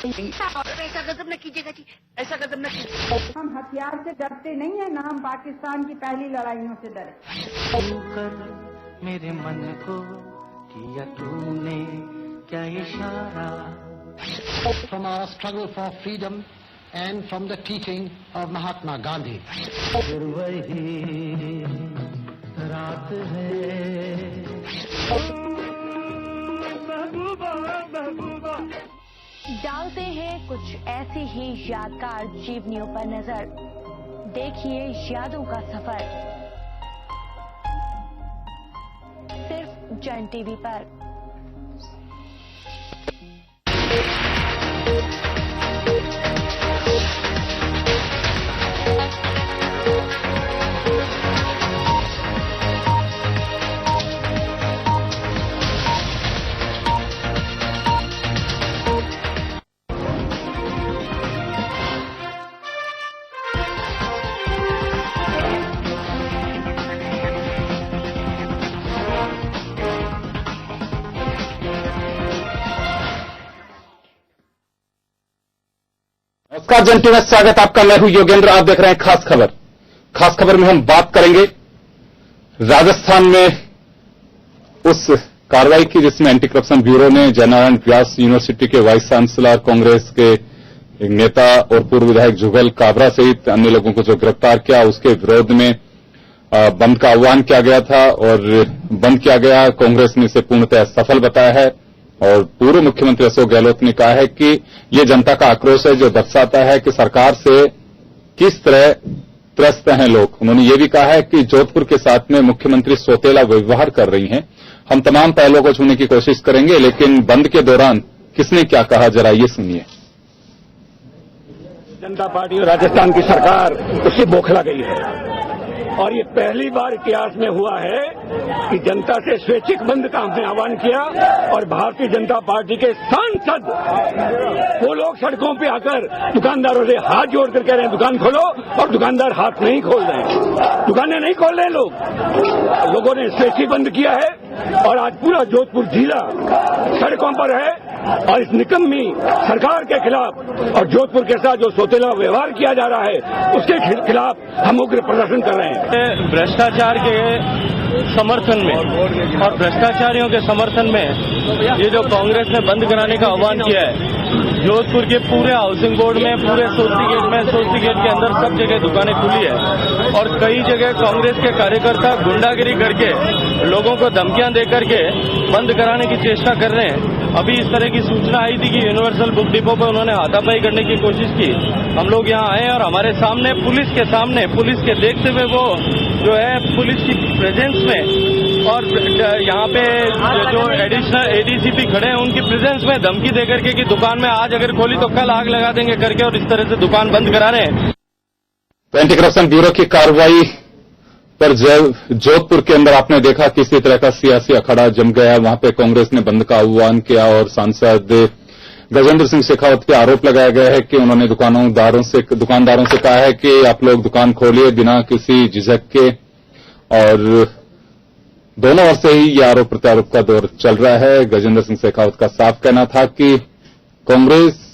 ऐसा गजब न कीजिएगा जी, ऐसा गजब न कीजिए। हम हथियार से डरते नहीं है, ना हम पाकिस्तान की पहली लड़ाइयों से डरे। कर मेरे मन को किया तूने क्या इशारा। From our struggle for freedom and from the teaching of Mahatma Gandhi. फिर वही रात है। डालते हैं कुछ ऐसी ही यादगार जीवनियों पर नजर। देखिए यादों का सफर सिर्फ जन टीवी पर। नमस्कार जन टीवी में स्वागत आपका। मैं हूं योगेंद्र। आप देख रहे हैं खास खबर। खास खबर में हम बात करेंगे राजस्थान में उस कार्रवाई की जिसमें एंटी करप्शन ब्यूरो ने जयनारायण व्यास यूनिवर्सिटी के वाइस चांसलर, कांग्रेस के एक नेता और पूर्व विधायक जुगल काबरा सहित अन्य लोगों को जो गिरफ्तार किया, उसके विरोध में बंद का आह्वान किया गया था और बंद किया गया। कांग्रेस ने इसे पूर्णतः सफल बताया है और पूर्व मुख्यमंत्री अशोक गहलोत ने कहा है कि ये जनता का आक्रोश है जो दर्शाता है कि सरकार से किस तरह त्रस्त हैं लोग। उन्होंने ये भी कहा है कि जोधपुर के साथ में मुख्यमंत्री सौतेला व्यवहार कर रही हैं। हम तमाम पहलुओं को छूने की कोशिश करेंगे, लेकिन बंद के दौरान किसने क्या कहा, जरा ये सुनिए। जनता पार्टी और राजस्थान की सरकार उससे बौखला गई है और ये पहली बार इतिहास में हुआ है कि जनता से स्वैच्छिक बंद का हमने आह्वान किया और भारतीय जनता पार्टी के सांसद वो लोग सड़कों पे आकर दुकानदारों से हाथ जोड़कर कह रहे हैं दुकान खोलो, और दुकानदार हाथ नहीं खोल रहे हैं, दुकानें नहीं खोल रहे लोगों ने स्वैच्छिक बंद किया है और आज पूरा जोधपुर जिला सड़कों पर है और इस निकम्मी सरकार के खिलाफ और जोधपुर के साथ जो सौतेला व्यवहार किया जा रहा है उसके खिलाफ हम उग्र प्रदर्शन कर रहे हैं। भ्रष्टाचार के समर्थन में और भ्रष्टाचारियों के समर्थन में ये जो कांग्रेस ने बंद कराने का आह्वान किया है, जोधपुर के पूरे हाउसिंग बोर्ड में, पूरे सोस्ती गेट के अंदर सब जगह दुकानें खुली है और कई जगह कांग्रेस के कार्यकर्ता गुंडागिरी करके लोगों को धमकियां देकर के बंद कराने की चेष्टा कर रहे हैं। अभी इस तरह की सूचना आई थी कि यूनिवर्सल बुक डिपो पर उन्होंने हाथापाई करने की कोशिश की। हम लोग यहाँ आए और हमारे सामने पुलिस के देखते हुए वो जो है पुलिस की प्रेजेंस में और यहाँ पे जो एडिशनल एडीसीपी खड़े हैं उनकी प्रेजेंस में धमकी देकर के कि दुकान में आज अगर खोली तो कल आग लगा देंगे करके और इस तरह से दुकान बंद करा रहे हैं। तो एंटी करप्शन ब्यूरो की कार्रवाई पर जोधपुर के अंदर आपने देखा किसी तरह का सियासी अखाड़ा जम गया। वहां पे कांग्रेस ने बंद का आह्वान किया और सांसद गजेंद्र सिंह शेखावत पे आरोप लगाया गया है कि उन्होंने दुकानदारों से कहा है कि आप लोग दुकान खोलिए बिना किसी झिझक के, और दोनों ओर से ही ये आरोप प्रत्यारोप का दौर चल रहा है। गजेंद्र सिंह शेखावत का साफ कहना था कि कांग्रेस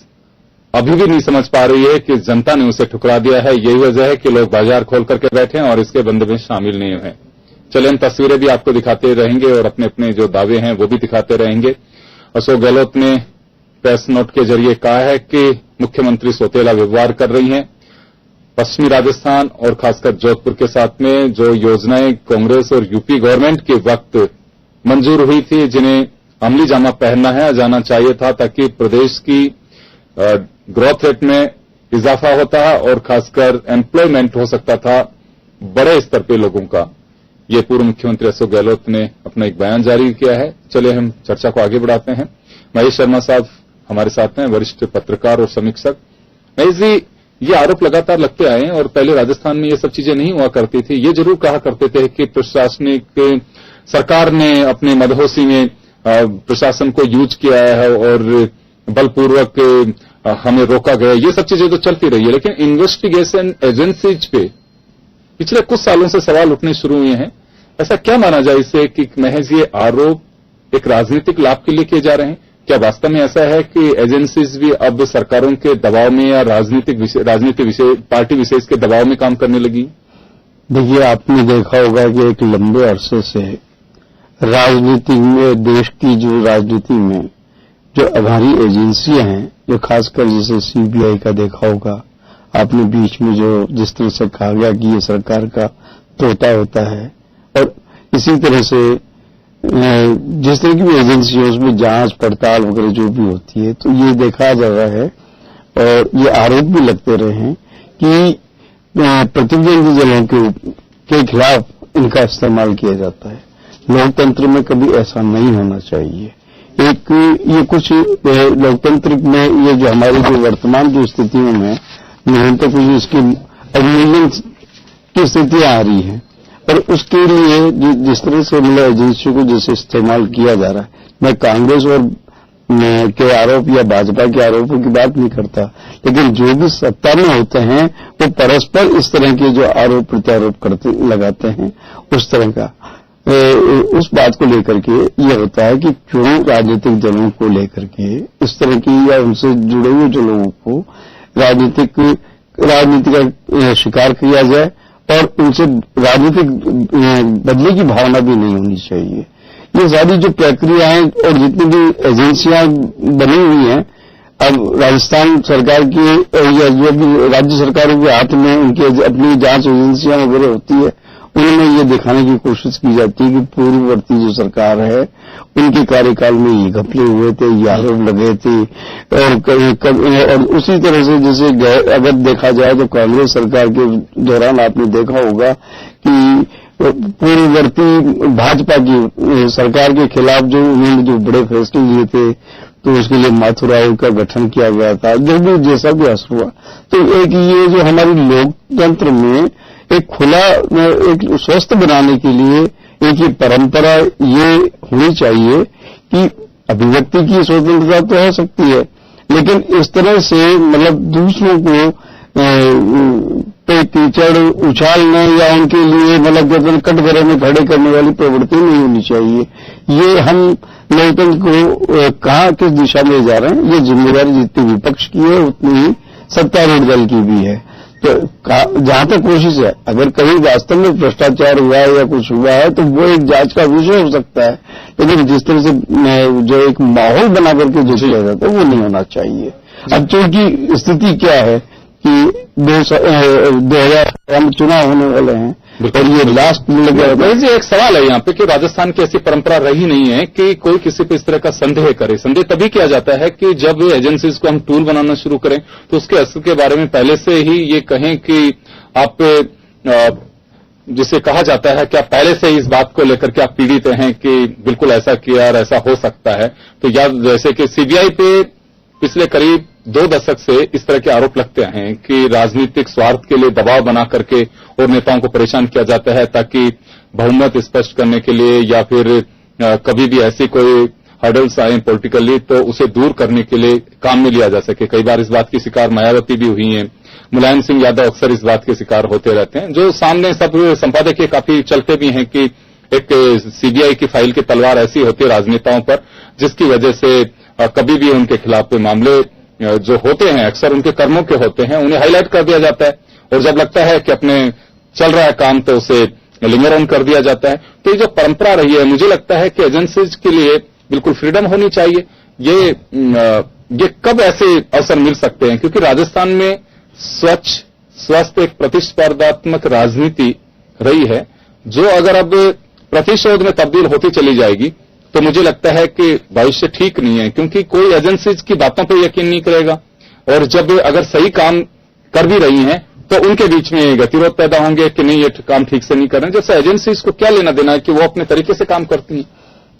अभी भी नहीं समझ पा रही है कि जनता ने उसे ठुकरा दिया है, यही वजह है कि लोग बाजार खोल करके बैठे हैं और इसके बंद में शामिल नहीं हुए। चलिए इन तस्वीरें भी आपको दिखाते रहेंगे और अपने अपने जो दावे हैं वो भी दिखाते रहेंगे। अशोक गहलोत ने प्रेस नोट के जरिए कहा है कि मुख्यमंत्री सौतेला व्यवहार कर रही हैं। पश्चिमी राजस्थान और खासकर जोधपुर के साथ में जो योजनाएं कांग्रेस और यूपी गवर्नमेंट के वक्त मंजूर हुई थी, जिन्हें अमली जामा पहनना है, जाना चाहिए था ताकि प्रदेश की ग्रोथ रेट में इजाफा होता और खासकर एम्प्लॉयमेंट हो सकता था बड़े स्तर पे लोगों का। ये पूर्व मुख्यमंत्री अशोक गहलोत ने अपना एक बयान जारी किया है। चलिए हम चर्चा को आगे बढ़ाते हैं। महेश शर्मा साहब हमारे साथ हैं, वरिष्ठ पत्रकार और समीक्षक। महेश जी, ये आरोप लगातार लगते आए और पहले राजस्थान में ये सब चीजें नहीं हुआ करती थी। ये जरूर कहा करते थे कि प्रशासनिक सरकार ने अपने मदहोशी में प्रशासन को यूज किया है और बलपूर्वक हमें रोका गया। ये सब चीजें तो चलती रही है, लेकिन इन्वेस्टिगेशन एजेंसीज पे पिछले कुछ सालों से सवाल उठने शुरू हुए हैं। ऐसा क्या माना जाए इससे कि महज ये आरोप एक राजनीतिक लाभ के लिए किए जा रहे हैं? क्या वास्तव में ऐसा है कि एजेंसीज भी अब सरकारों के दबाव में या पार्टी विशेष के दबाव में काम करने लगी? देखिए, आपने देखा होगा कि एक लंबे अरसे से राजनीति में, देश की जो राजनीति में जो हमारी एजेंसियां हैं, जो खासकर जैसे सीबीआई का देखा होगा आपने बीच में, जो जिस तरह से कहा गया कि ये सरकार का तोता होता है, और इसी तरह से जिस तरह की भी एजेंसी है उसमें जांच पड़ताल वगैरह जो भी होती है, तो ये देखा जा रहा है और ये आरोप भी लगते रहे हैं कि प्रतिद्वंदी दलों के खिलाफ इनका इस्तेमाल किया जाता है। लोकतंत्र में कभी ऐसा नहीं होना चाहिए। एक ये कुछ लोकतंत्र में ये जो हमारी जो वर्तमान जो स्थितियों में नहीं तो कुछ इसकी अवमूल्यन की स्थितियां आ रही हैं, और उसके लिए जिस तरह से मतलब एजेंसियों को जैसे इस्तेमाल किया जा रहा है, मैं कांग्रेस और के आरोप या भाजपा के आरोपों की बात नहीं करता, लेकिन जो भी सत्ता में होते हैं वो परस्पर इस तरह के जो आरोप प्रत्यारोप लगाते हैं, उस तरह का उस बात को लेकर के ये होता है कि क्यों राजनीतिक दलों को लेकर के इस तरह की या उनसे जुड़े हुए जो लोगों को राजनीति का शिकार किया जाए, और उनसे राजनीतिक बदले की भावना भी नहीं होनी चाहिए। ये सारी जो प्रक्रियाएं और जितनी भी एजेंसियां बनी हुई हैं, अब राजस्थान सरकार की या जो भी राज्य सरकारों के हाथ में उनकी अपनी जांच एजेंसियां वगैरह होती है, उनमें ये दिखाने की कोशिश की जाती है कि पूर्ववर्ती जो सरकार है उनके कार्यकाल में ये घपले हुए थे, ये आरोप लगे थे, और उसी तरह से जैसे अगर देखा जाए तो कांग्रेस सरकार के दौरान आपने देखा होगा कि पूर्ववर्ती भाजपा की सरकार के खिलाफ जो उन्होंने जो बड़े फैसले लिए थे, तो उसके लिए माथुर आयोग का गठन किया गया था, जो भी जैसा भी असर हुआ। तो एक ये जो हमारी लोकतंत्र में एक खुला, एक स्वस्थ बनाने के लिए एक ये परंपरा ये होनी चाहिए कि अभिव्यक्ति की स्वतंत्रता तो हो सकती है, लेकिन इस तरह से मतलब दूसरों को पे कीचड़ उछालने या उनके लिए मतलब गर्दन कटघरे में खड़े करने वाली प्रवृत्ति नहीं होनी चाहिए। ये हम लोकतंत्र को कहाँ किस दिशा में जा रहे हैं, ये जिम्मेदारी जितनी विपक्ष की है उतनी ही सत्तारूढ़ दल की भी है। तो जहां तक कोशिश है, अगर कहीं वास्तव में भ्रष्टाचार हुआ है या कुछ हुआ है तो वो एक जांच का विषय हो सकता है, लेकिन जिस तरह से जो एक माहौल बना करके जो किया जाता है वो नहीं होना चाहिए। अब चूंकि स्थिति क्या है कि 2000 में चुनाव होने वाले हैं और ये लास्ट में लगे रहता है। एक सवाल है यहाँ पे कि राजस्थान की ऐसी परंपरा रही नहीं है कि कोई किसी पे इस तरह का संदेह करे। संदेह तभी किया जाता है कि जब एजेंसीज को हम टूल बनाना शुरू करें तो उसके असर के बारे में पहले से ही ये कहें कि आप जिसे कहा जाता है कि आप पहले से ही इस बात को लेकर के आप पीड़ित हैं कि बिल्कुल ऐसा किया और ऐसा हो सकता है। तो या जैसे कि सीबीआई पे पिछले करीब 2 दशक से इस तरह के आरोप लगते हैं कि राजनीतिक स्वार्थ के लिए दबाव बना करके और नेताओं को परेशान किया जाता है ताकि बहुमत स्पष्ट करने के लिए या फिर कभी भी ऐसी कोई हर्डल्स आए पॉलिटिकली तो उसे दूर करने के लिए काम में लिया जा सके। कई बार इस बात की शिकार मायावती भी हुई हैं, मुलायम सिंह यादव अक्सर इस बात के शिकार होते रहते हैं। जो सामने सब संपादकीय काफी चलते भी हैं कि एक सीबीआई की फाइल की तलवार ऐसी होती है राजनेताओं पर जिसकी वजह से कभी भी उनके खिलाफ मामले जो होते हैं अक्सर उनके कर्मों के होते हैं, उन्हें हाईलाइट कर दिया जाता है और जब लगता है कि अपने चल रहा है काम तो उसे लिंगर ऑन कर दिया जाता है। तो ये जो परंपरा रही है, मुझे लगता है कि एजेंसीज के लिए बिल्कुल फ्रीडम होनी चाहिए। ये कब ऐसे अवसर मिल सकते हैं, क्योंकि राजस्थान में स्वच्छ स्वस्थ एक प्रतिस्पर्धात्मक राजनीति रही है जो अगर अब प्रतिशोध में तब्दील होती चली जाएगी तो मुझे लगता है कि भविष्य ठीक नहीं है, क्योंकि कोई एजेंसीज की बातों पर यकीन नहीं करेगा और जब अगर सही काम कर भी रही हैं तो उनके बीच में गतिरोध पैदा होंगे कि नहीं ये काम ठीक से नहीं कर रहे हैं। जैसे एजेंसीज को क्या लेना देना है कि वो अपने तरीके से काम करती हैं।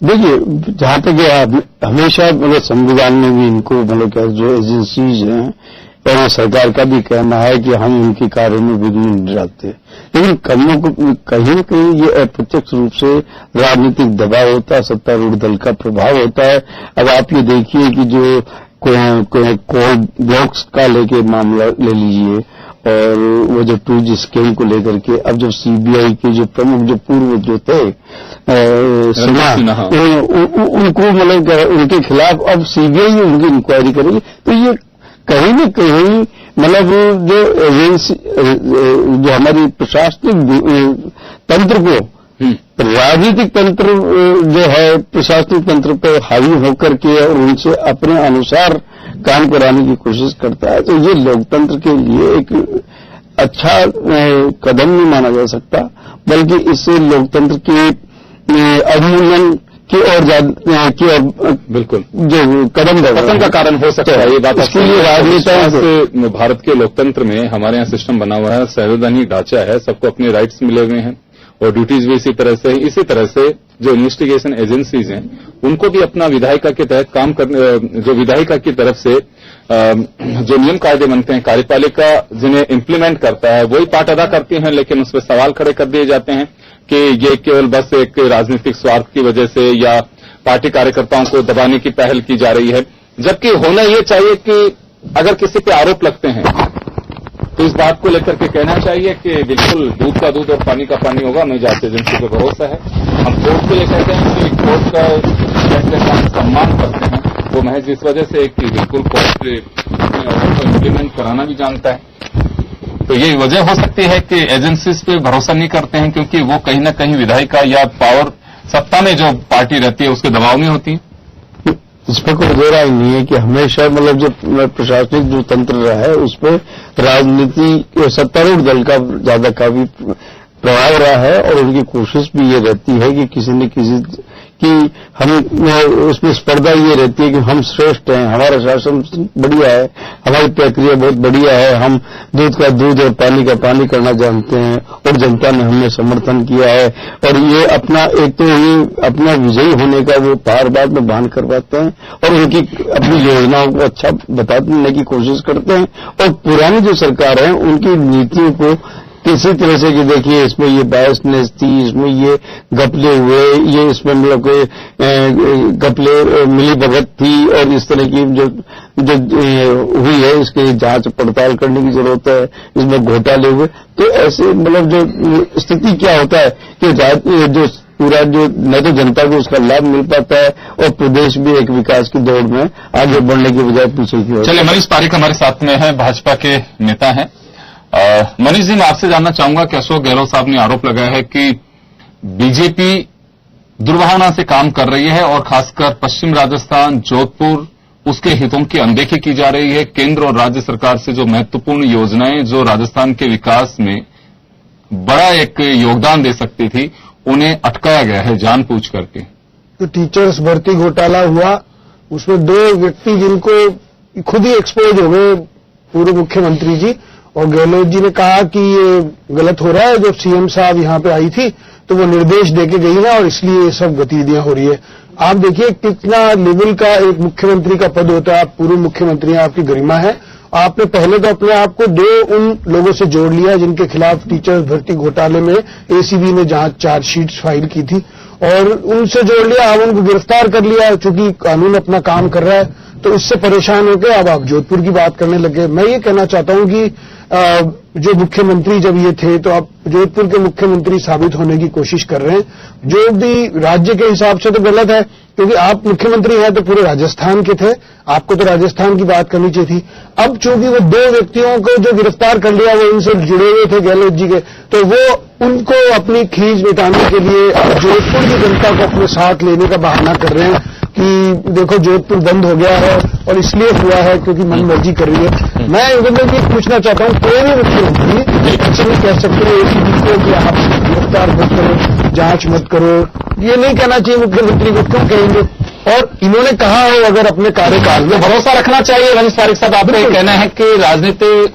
देखिए, जहां तक हमेशा मतलब संविधान में भी इनको मतलब क्या जो एजेंसीज हैं और सरकार का भी कहना है कि हम उनके कार्यों में विघ्न नहीं डालते, लेकिन कहीं न कहीं ये अप्रत्यक्ष रूप से राजनीतिक दबाव होता है, सत्तारूढ़ दल का प्रभाव होता है। अब आप ये देखिए कि जो कोल ब्लॉक्स का लेके मामला ले लीजिए और वो जो 2G स्कीम को लेकर के अब जब सीबीआई के जो प्रमुख जो पूर्व जो थे सिन्हा उनको मतलब उनके खिलाफ अब सीबीआई उनकी इंक्वायरी करेगी, तो ये कहीं न कहीं मतलब जो एजेंसी जो हमारी प्रशासनिक तंत्र को राजनीतिक तंत्र जो है प्रशासनिक तंत्र पर हावी होकर के और उनसे अपने अनुसार काम कराने की कोशिश करता है, तो ये लोकतंत्र के लिए एक अच्छा कदम नहीं माना जा सकता, बल्कि इससे लोकतंत्र के अवमूल्यन की और बिल्कुल जो कदम पतन का कारण हो सकता है। ये बात इसके लिए राजनेताओं से भारत के लोकतंत्र में हमारे यहाँ सिस्टम बना हुआ है, संवैधानिक ढांचा है, सबको अपने राइट्स मिले हुए हैं और ड्यूटीज भी इसी तरह से जो इन्वेस्टिगेशन एजेंसीज हैं उनको भी अपना विधायिका के तहत काम करने, जो विधायिका की तरफ से जो नियम कायदे बनते हैं कार्यपालिका जिन्हें इम्प्लीमेंट करता है वही पार्ट अदा करती हैं, लेकिन उस पर सवाल खड़े कर दिए जाते हैं कि ये केवल बस एक राजनीतिक स्वार्थ की वजह से या पार्टी कार्यकर्ताओं को दबाने की पहल की जा रही है, जबकि होना ये चाहिए कि अगर किसी पे आरोप लगते हैं तो इस बात को लेकर के कहना चाहिए कि बिल्कुल दूध का दूध और पानी का पानी होगा, हमें जांच एजेंसी पे भरोसा है। हम कोर्ट को ये कहते हैं कि कोर्ट का फैसले का हम सम्मान करते हैं, वो महज इस वजह से कि बिल्कुल कोर्ट अपने ऑर्डर को इम्प्लीमेंट कराना भी जानता है। तो ये वजह हो सकती है कि एजेंसीज पे भरोसा नहीं करते हैं क्योंकि वो कहीं न कहीं विधायिका या पावर सत्ता में जो पार्टी रहती है उसके दबाव में होती है। इसमें कोई दो राय नहीं है कि हमेशा मतलब जो प्रशासनिक जो तंत्र रहा है उस पर राजनीति सत्तारूढ़ दल का ज्यादा काफी प्रभाव रहा है और उनकी कोशिश भी ये रहती है कि किसी न किसी कि हम उसमें स्पर्धा ये रहती है कि हम श्रेष्ठ हैं, हमारा शासन बढ़िया है, हमारी प्रक्रिया बहुत बढ़िया है, हम दूध का दूध और पानी का पानी करना जानते हैं और जनता ने हमें समर्थन किया है और ये अपना एक तो ये अपना विजयी होने का वो पार बाद में बयान करवाते हैं और उनकी अपनी योजनाओं को अच्छा बताने की कोशिश करते हैं और पुरानी जो सरकार है उनकी नीतियों को किसी तरह से कि देखिए इसमें ये बायसनेस थी, इसमें ये घपले हुए, ये इसमें मतलब कोई घपले मिली भगत थी और इस तरह की जो हुई है इसकी जांच पड़ताल करने की जरूरत है, इसमें घोटाले हुए। तो ऐसे मतलब जो स्थिति क्या होता है कि जो पूरा जो न तो जनता को उसका लाभ मिल पाता है और प्रदेश भी एक विकास की दौड़ में आगे बढ़ने की बजाय पीछे की ओर। चलिए, मनीष पारिक हमारे साथ में है, भाजपा के नेता हैं। मनीष जी, मैं आपसे जानना चाहूंगा कि अशोक गहलोत साहब ने आरोप लगाया है कि बीजेपी दुर्भावना से काम कर रही है और खासकर पश्चिम राजस्थान, जोधपुर, उसके हितों की अनदेखी की जा रही है। केंद्र और राज्य सरकार से जो महत्वपूर्ण योजनाएं जो राजस्थान के विकास में बड़ा एक योगदान दे सकती थी उन्हें अटकाया गया है जानबूझ करके। तो टीचर्स भर्ती घोटाला हुआ, उसमें 2 व्यक्ति जिनको खुद ही एक्सपोज हो गए, पूर्व मुख्यमंत्री जी और गहलोत जी ने कहा कि ये गलत हो रहा है। जब सीएम साहब यहां पे आई थी तो वो निर्देश देके गई ना और इसलिए ये सब गतिविधियां हो रही है। आप देखिए कितना लेवल का एक मुख्यमंत्री का पद होता है, आप पूर्व मुख्यमंत्री हैं, आपकी गरिमा है। आपने पहले तो अपने आप को 2 उन लोगों से जोड़ लिया जिनके खिलाफ टीचर्स भर्ती घोटाले में एसीबी ने जहां चार्जशीट फाइल की थी और उनसे जोड़ लिया, अब उनको गिरफ्तार कर लिया चूंकि कानून अपना काम कर रहा है। तो इससे परेशान होकर अब आप जोधपुर की बात करने लगे। मैं ये कहना चाहता हूं कि जो मुख्यमंत्री जब ये थे तो आप जोधपुर के मुख्यमंत्री साबित होने की कोशिश कर रहे हैं, जो भी राज्य के हिसाब से तो गलत है क्योंकि आप मुख्यमंत्री हैं तो पूरे राजस्थान के थे, आपको तो राजस्थान की बात करनी चाहिए थी। अब चूंकि वो 2 व्यक्तियों को जो गिरफ्तार कर लिया वो इनसे जुड़े हुए थे गहलोत जी के, तो वो उनको अपनी खींच मिटाने के लिए जोधपुर की जनता को अपने साथ लेने का बहाना कर रहे हैं कि देखो जोधपुर बंद हो गया है और इसलिए हुआ है क्योंकि मनमर्जी कर रही है। मैं इधर ये पूछना चाहता हूं, कोई भी मुख्यमंत्री ऐसे नहीं कह सकते एसीबी को कि आप गिरफ्तार मत करो, जांच मत करो, ये नहीं कहना चाहिए मुख्यमंत्री को, क्यों कहेंगे? और इन्होंने कहा हो अगर अपने कार्यकाल में भरोसा रखना चाहिए। मनीष पारिक साहब, आपका कहना है कि राजनीति